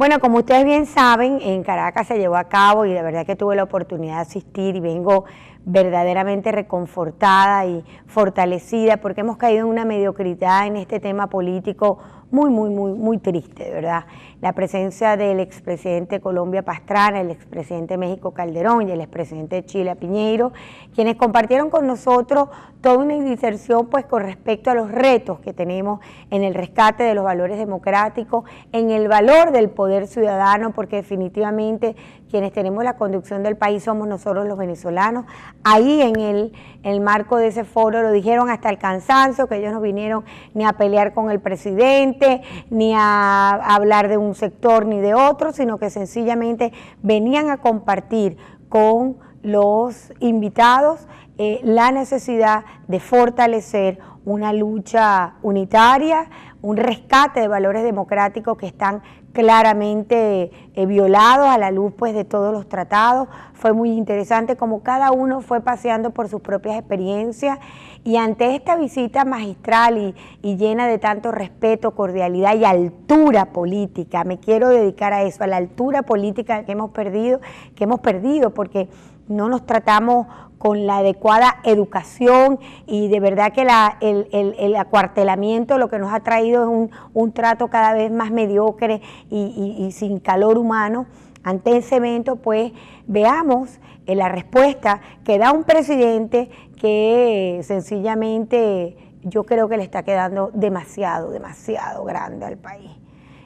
Bueno, como ustedes bien saben, en Caracas se llevó a cabo y de verdad que tuve la oportunidad de asistir y vengo verdaderamente reconfortada y fortalecida porque hemos caído en una mediocridad en este tema político muy triste, de verdad. La presencia del expresidente de Colombia Pastrana, el expresidente de México Calderón y el expresidente de Chile Piñeiro, quienes compartieron con nosotros toda una diserción pues con respecto a los retos que tenemos en el rescate de los valores democráticos, en el valor del poder ciudadano, porque definitivamente quienes tenemos la conducción del país somos nosotros los venezolanos. Ahí en el marco de ese foro lo dijeron hasta el cansancio, que ellos no vinieron ni a pelear con el presidente, ni a hablar de un sector ni de otro, sino que sencillamente venían a compartir con los invitados la necesidad de fortalecer una lucha unitaria, un rescate de valores democráticos que están claramente violados a la luz pues de todos los tratados. Fue muy interesante como cada uno fue paseando por sus propias experiencias y ante esta visita magistral y llena de tanto respeto, cordialidad y altura política, me quiero dedicar a eso, a la altura política que hemos perdido porque no nos tratamos con la adecuada educación y de verdad que el acuartelamiento lo que nos ha traído es un trato cada vez más mediocre y sin calor humano. Ante ese evento pues veamos la respuesta que da un presidente que sencillamente yo creo que le está quedando demasiado grande al país.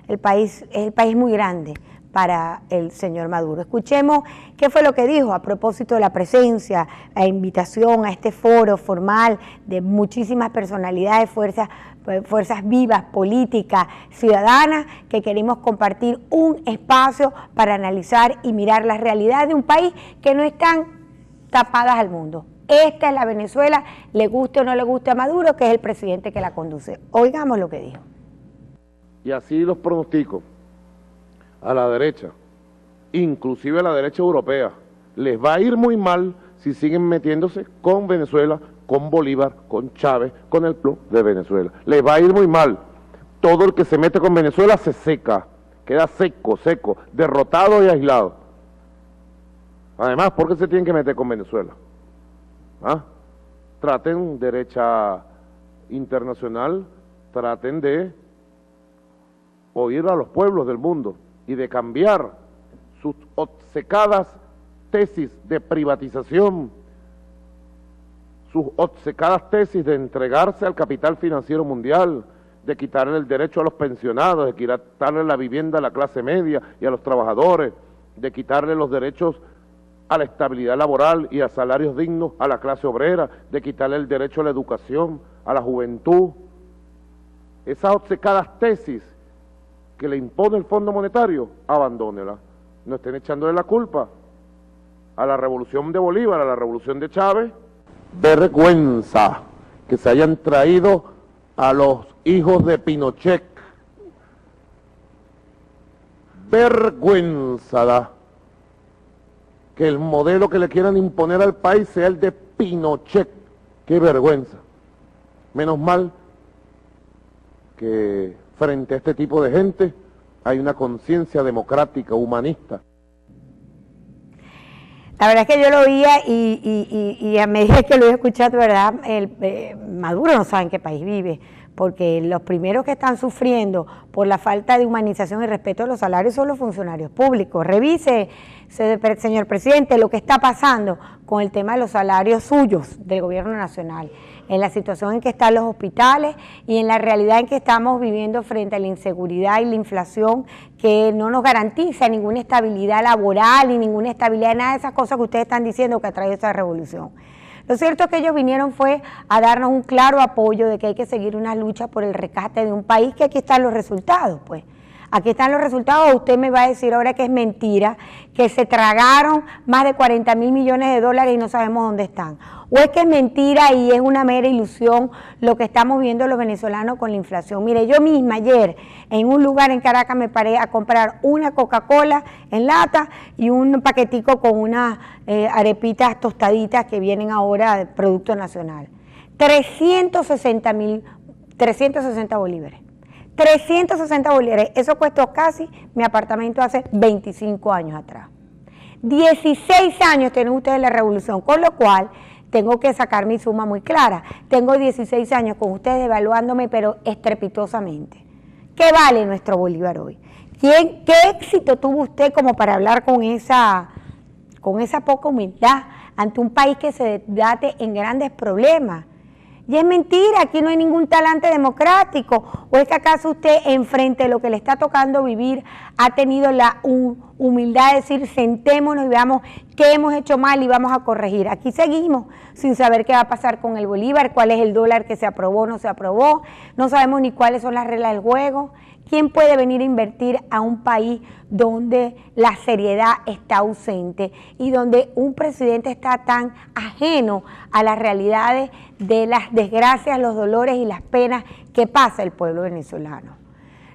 El país es el país muy grande para el señor Maduro. Escuchemos qué fue lo que dijo a propósito de la presencia, la invitación a este foro formal de muchísimas personalidades, fuerzas vivas, políticas, ciudadanas, que queremos compartir un espacio para analizar y mirar la realidad de un país que no están tapadas al mundo. Esta es la Venezuela, le guste o no le guste a Maduro, que es el presidente que la conduce. Oigamos lo que dijo. Y así los pronostico. A la derecha, inclusive a la derecha europea, les va a ir muy mal si siguen metiéndose con Venezuela, con Bolívar, con Chávez, con el Club de Venezuela. Les va a ir muy mal. Todo el que se mete con Venezuela se seca, queda seco, derrotado y aislado. Además, ¿por qué se tienen que meter con Venezuela? ¿Ah? Traten derecha internacional, traten de oír a los pueblos del mundo y de cambiar sus obcecadas tesis de privatización, sus obcecadas tesis de entregarse al capital financiero mundial, de quitarle el derecho a los pensionados, de quitarle la vivienda a la clase media y a los trabajadores, de quitarle los derechos a la estabilidad laboral y a salarios dignos a la clase obrera, de quitarle el derecho a la educación, a la juventud. Esas obcecadas tesis que le impone el Fondo Monetario, abandónela. No estén echándole la culpa a la revolución de Bolívar, a la revolución de Chávez. Vergüenza que se hayan traído a los hijos de Pinochet. Vergüenza da que el modelo que le quieran imponer al país sea el de Pinochet. Qué vergüenza. Menos mal que frente a este tipo de gente hay una conciencia democrática, humanista. La verdad es que yo lo oía y a medida que lo he escuchado, ¿verdad? Maduro no sabe en qué país vive, porque los primeros que están sufriendo por la falta de humanización y respeto a los salarios son los funcionarios públicos. Revise, señor presidente, lo que está pasando con el tema de los salarios suyos del gobierno nacional, en la situación en que están los hospitales y en la realidad en que estamos viviendo frente a la inseguridad y la inflación que no nos garantiza ninguna estabilidad laboral y ninguna estabilidad, nada de esas cosas que ustedes están diciendo que ha traído esta revolución. Lo cierto es que ellos vinieron fue a darnos un claro apoyo de que hay que seguir una lucha por el rescate de un país, que aquí están los resultados, pues. Aquí están los resultados. Usted me va a decir ahora que es mentira, que se tragaron más de 40.000 millones de dólares y no sabemos dónde están. O es que es mentira y es una mera ilusión lo que estamos viendo los venezolanos con la inflación. Mire, yo misma ayer en un lugar en Caracas me paré a comprar una Coca-Cola en lata y un paquetico con unas arepitas tostaditas que vienen ahora de Producto Nacional. 360 bolívares. 360 bolívares, eso costó casi mi apartamento hace 25 años atrás. 16 años tienen ustedes la revolución, con lo cual tengo que sacar mi suma muy clara. Tengo 16 años con ustedes devaluándome, pero estrepitosamente. ¿Qué vale nuestro bolívar hoy? ¿Qué éxito tuvo usted como para hablar con esa poca humildad ante un país que se debate en grandes problemas? Y es mentira, aquí no hay ningún talante democrático. ¿O es que acaso usted, enfrente de lo que le está tocando vivir, ha tenido la humildad de decir, sentémonos y veamos qué hemos hecho mal y vamos a corregir? Aquí seguimos sin saber qué va a pasar con el bolívar, cuál es el dólar que se aprobó, no se aprobó, no sabemos ni cuáles son las reglas del juego. ¿Quién puede venir a invertir a un país donde la seriedad está ausente y donde un presidente está tan ajeno a las realidades de las desgracias, los dolores y las penas que pasa el pueblo venezolano?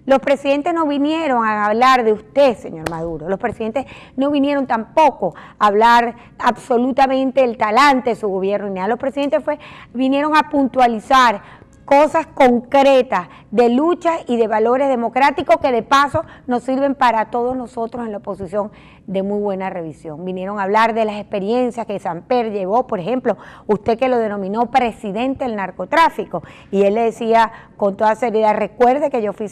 Los presidentes no vinieron a hablar de usted, señor Maduro. Los presidentes no vinieron tampoco a hablar absolutamente del talante de su gobierno ni nada. Los presidentes vinieron a puntualizar cosas concretas de lucha y de valores democráticos que de paso nos sirven para todos nosotros en la oposición de muy buena revisión. Vinieron a hablar de las experiencias que Samper llevó, por ejemplo, usted que lo denominó presidente del narcotráfico, y él le decía con toda seriedad, recuerde que yo fui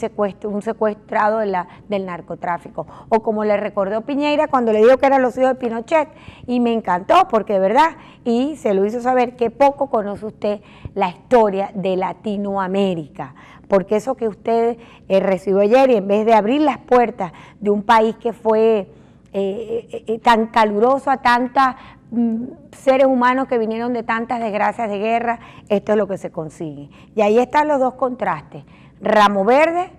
un secuestrado del narcotráfico, o como le recordó Piñera cuando le dijo que eran los hijos de Pinochet, y me encantó porque de verdad, y se lo hizo saber que poco conoce usted la historia de Latinoamérica, porque eso que usted recibió ayer, y en vez de abrir las puertas de un país que fue tan caluroso a tantos seres humanos que vinieron de tantas desgracias de guerra, esto es lo que se consigue. Y ahí están los dos contrastes, ramo verde,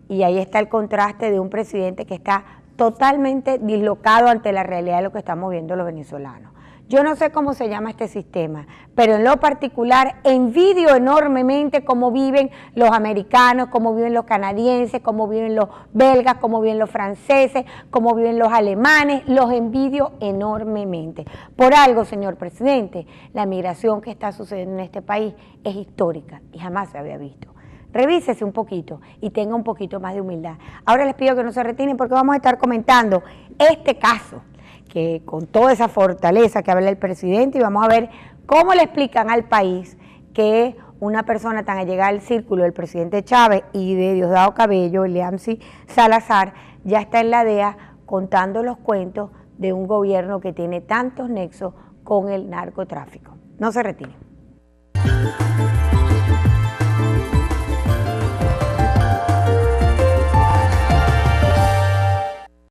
y ahí está el contraste de un presidente que está totalmente dislocado ante la realidad de lo que estamos viendo los venezolanos. Yo no sé cómo se llama este sistema, pero en lo particular envidio enormemente cómo viven los americanos, cómo viven los canadienses, cómo viven los belgas, cómo viven los franceses, cómo viven los alemanes, los envidio enormemente. Por algo, señor presidente, la migración que está sucediendo en este país es histórica y jamás se había visto. Revísese un poquito y tenga un poquito más de humildad. Ahora les pido que no se retiren porque vamos a estar comentando este caso, que con toda esa fortaleza que habla el presidente, y vamos a ver cómo le explican al país que una persona tan allegada al círculo del presidente Chávez y de Diosdado Cabello, Leamsi Salazar, ya está en la DEA contando los cuentos de un gobierno que tiene tantos nexos con el narcotráfico. No se retiren.